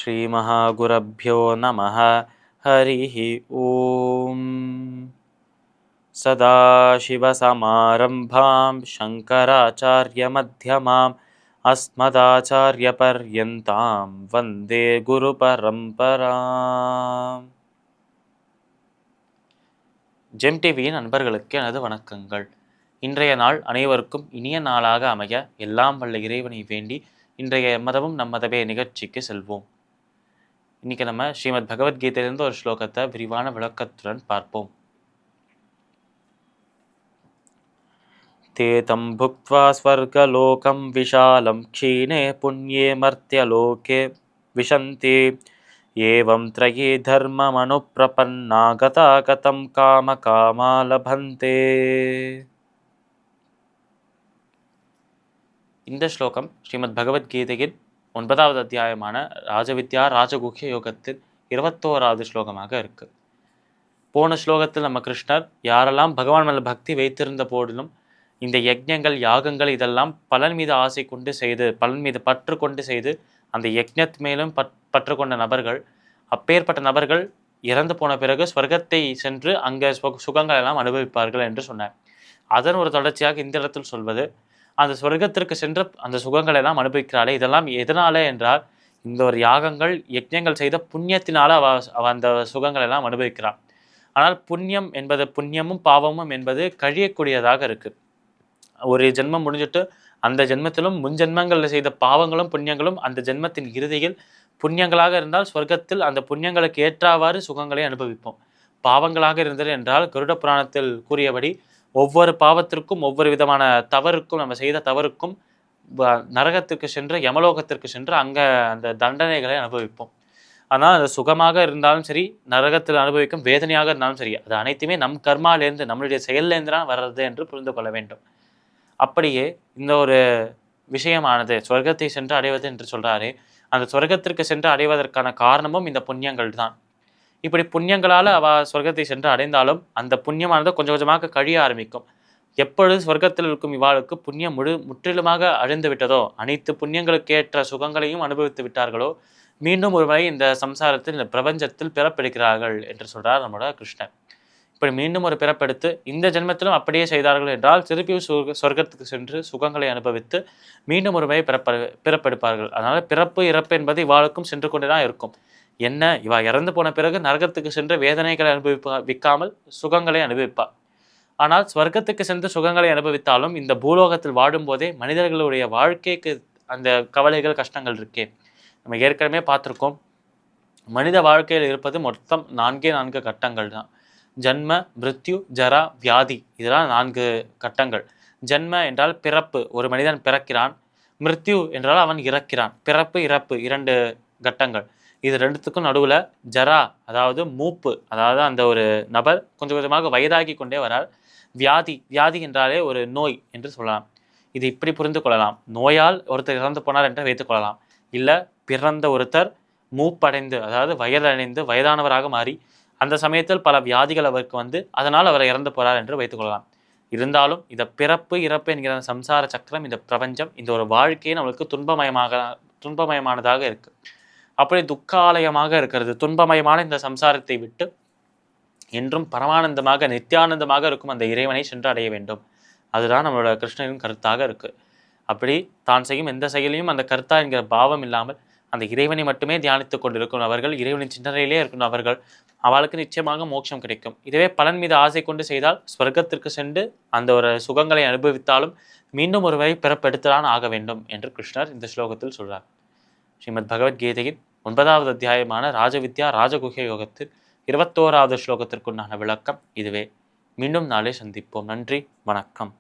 श्रीमहागुरभ्यो नमः। हरिः ॐ। सदाशिवसमारम्भां शङ्कराचार्यमध्यमाम् अस्मदाचार्यपर्यन्तां वन्दे குருபரம்பராம். ஜெம் டிவியின் நண்பர்களுக்கு எனது வணக்கங்கள். இன்றைய நாள் அனைவருக்கும் இனிய நாளாக அமைய எல்லாம் வல்ல இறைவனை வேண்டி இன்றைய மதமும் நம்மதவே நிகழ்ச்சிக்கு செல்வோம். இன்னைக்கு நம்ம ஸ்ரீமத் பகவத்கீதையிலிருந்து ஒரு ஸ்லோகத்தை விரிவான விளக்கத்துடன் பார்ப்போம். தேதம் புக்த்வா ஸ்வர்கலோகம் விஷாலம் க்ஷீணே புண்ணியே மர்த்யலோகே விஷந்தி ஏவம் த்ரயே தர்மமனுப்ரபன்னா கதா கதம் காம காமா லபந்தே. இந்த ஸ்லோகம் ஸ்ரீமத் பகவத்கீதையின் 9வது அத்தியாயமான ராஜவித்யா ராஜகுஹ்ய யோகத்தில் 21வது ஸ்லோகமாக இருக்கு. போன ஸ்லோகத்தில் நம்ம கிருஷ்ணர் யாரெல்லாம் பகவான் மேல பக்தி வைத்திருந்த போதிலும் இந்த யஜ்ஞங்கள் யாகங்கள் இதெல்லாம் பலன் மீது ஆசை கொண்டு செய்து, பலன் மீது பற்று கொண்டு செய்து, அந்த யஜ்ஞத் மேலும் பற்று கொண்ட நபர்கள், அப்பேற்பட்ட நபர்கள் இறந்து போன பிறகு ஸ்வர்க்கத்தை சென்று அங்கே சுகங்கள் எல்லாம் அனுபவிப்பார்கள் என்று சொன்னார். அதன் ஒரு தொடர்ச்சியாக இந்த இடத்தில் சொல்வது, அந்த சொர்க்கத்திற்கு சென்று அந்த சுகங்களை எல்லாம் அனுபவிக்கிறாளே, இதெல்லாம் எதனால என்றால் இந்த ஒரு யாகங்கள் யஜ்ஞங்கள் செய்த புண்ணியத்தினால அவ அந்த சுகங்கள் எல்லாம் அனுபவிக்கிறாள். ஆனால் புண்ணியம் என்பது, புண்ணியமும் பாவமும் என்பது கழியக்கூடியதாக இருக்கு. ஒரு ஜென்மம் முடிஞ்சிட்டு அந்த ஜென்மத்திலும் முன் ஜென்மங்களில் செய்த பாவங்களும் புண்ணியங்களும் அந்த ஜென்மத்தின் இறுதியில் புண்ணியங்களாக இருந்தால் சொர்க்கத்தில் அந்த புண்ணியங்களுக்கு ஏற்றாவாறு சுகங்களை அனுபவிப்போம். பாவங்களாக இருந்தது என்றால் கருட புராணத்தில் கூறியபடி ஒவ்வொரு பாவத்திற்கும் ஒவ்வொரு விதமான தவறுக்கும், நம்ம செய்த தவறுக்கும் நரகத்திற்கு சென்று யமலோகத்திற்கு சென்று அங்கே அந்த தண்டனைகளை அனுபவிப்போம். ஆனால் அது சுகமாக இருந்தாலும் சரி, நரகத்தில் அனுபவிக்கும் வேதனையாக இருந்தாலும் சரி, அது அனைத்துமே நம் கர்மாலேருந்து, நம்மளுடைய செயல்லேருந்து தான் வர்றது என்று புரிந்து கொள்ள வேண்டும். அப்படியே இந்த ஒரு விஷயமானது சொர்க்கத்தை சென்று அடைவது என்று சொல்றாரு. அந்த சொர்க்கத்திற்கு சென்று அடைவதற்கான காரணமும் இந்த புண்ணியங்கள் தான். இப்படி புண்ணியங்களால் அவ சொர்க்கத்தை சென்று அடைந்தாலும் அந்த புண்ணியமானது கொஞ்சம் கொஞ்சமாக கழிய ஆரம்பிக்கும். எப்பொழுது சொர்க்கத்தில் இருக்கும் இவாளுக்கு புண்ணியம் முற்றிலுமாக அழிந்து விட்டதோ, அனைத்து புண்ணியங்களுக்கு ஏற்ற சுகங்களையும் அனுபவித்து விட்டார்களோ, மீண்டும் ஒரு முறை இந்த சம்சாரத்தில், இந்த பிரபஞ்சத்தில் பிறப்பெடுக்கிறார்கள் என்று சொல்றார் நம்மளோட கிருஷ்ணர். இப்படி மீண்டும் ஒரு பிறப்பெடுத்து இந்த ஜென்மத்திலும் அப்படியே செய்தார்கள் என்றால் திருப்பியும் சொர்க்கத்துக்கு சென்று சுகங்களை அனுபவித்து மீண்டும் ஒரு முறை பிறப்பெடுப்பார்கள். அதனால பிறப்பு இறப்பு என்பது இவாளுக்கும் சென்று கொண்டுதான் இருக்கும். என்ன, இவா இறந்து போன பிறகு நரகத்துக்கு சென்று வேதனைகளை அனுபவிக்காமல் சுகங்களை அனுபவிப்பார். ஆனால் ஸ்வர்க்கத்துக்கு சென்று சுகங்களை அனுபவித்தாலும் இந்த பூலோகத்தில் வாடும் போதே மனிதர்களுடைய வாழ்க்கைக்கு அந்த கவலைகள், கஷ்டங்கள் இருக்கே. நம்ம ஏற்கனவே பார்த்துருக்கோம், மனித வாழ்க்கையில் இருப்பது மொத்தம் 4 கட்டங்கள் தான். ஜன்ம, மிருத்யு, ஜரா, வியாதி, இதெல்லாம் 4 கட்டங்கள். ஜன்ம என்றால் பிறப்பு, ஒரு மனிதன் பிறக்கிறான். மிருத்யு என்றால் அவன் இறக்கிறான். பிறப்பு இறப்பு 2 கட்டங்கள். இது 2த்துக்கும் நடுவில் ஜரா, அதாவது மூப்பு, அதாவது அந்த ஒரு நபர் கொஞ்சம் கொஞ்சமாக வயதாகி கொண்டே வரார். வியாதி, வியாதி என்றாலே ஒரு நோய் என்று சொல்லலாம். இது இப்படி புரிந்து கொள்ளலாம், நோயால் ஒருத்தர் இறந்து போனார் என்று வைத்துக் கொள்ளலாம். இல்லை, பிறந்த ஒருத்தர் மூப்படைந்து, அதாவது வயதடைந்து வயதானவராக மாறி அந்த சமயத்தில் பல வியாதிகள் அவருக்கு வந்து அதனால் அவர் இறந்து போறார் என்று வைத்துக் கொள்ளலாம். இருந்தாலும் இந்த பிறப்பு இறப்பு என்கிற சம்சார சக்கரம், இந்த பிரபஞ்சம், இந்த ஒரு வாழ்க்கையை நம்மளுக்கு துன்பமயமானதாக இருக்கு. அப்படி துக்காலயமாக இருக்கிறது. துன்பமயமான இந்த சம்சாரத்தை விட்டு என்றும் பரமானந்தமாக நித்தியானந்தமாக இருக்கும் அந்த இறைவனை சென்று அடைய வேண்டும். அதுதான் நம்மளோட கிருஷ்ணரின் கருத்தாக இருக்கு. அப்படி தான் செய்யும் எந்த செயலையும் அந்த கருத்தா என்கிற பாவம் இல்லாமல் அந்த இறைவனை மட்டுமே தியானித்து கொண்டிருக்கும் அவர்கள், இறைவனின் சிந்தனையிலே இருக்கும் அவர்கள், அவளுக்கு நிச்சயமாக மோட்சம் கிடைக்கும். இதுவே பலன் மீது ஆசை கொண்டு செய்தால் ஸ்வர்க்கத்திற்கு சென்று அந்த ஒரு சுகங்களை அனுபவித்தாலும் மீண்டும் ஒருவரை பிறப்பெடுத்துதான் ஆக வேண்டும் என்று கிருஷ்ணர் இந்த ஸ்லோகத்தில் சொல்றார். ஸ்ரீமத் பகவத்கீதையின் 9வது அத்தியாயமான ராஜவித்யா ராஜகுஹ்ய யோகத்தில் 21வது ஸ்லோகத்திற்குண்டான விளக்கம் இதுவே. மீண்டும் நாளை சந்திப்போம். நன்றி, வணக்கம்.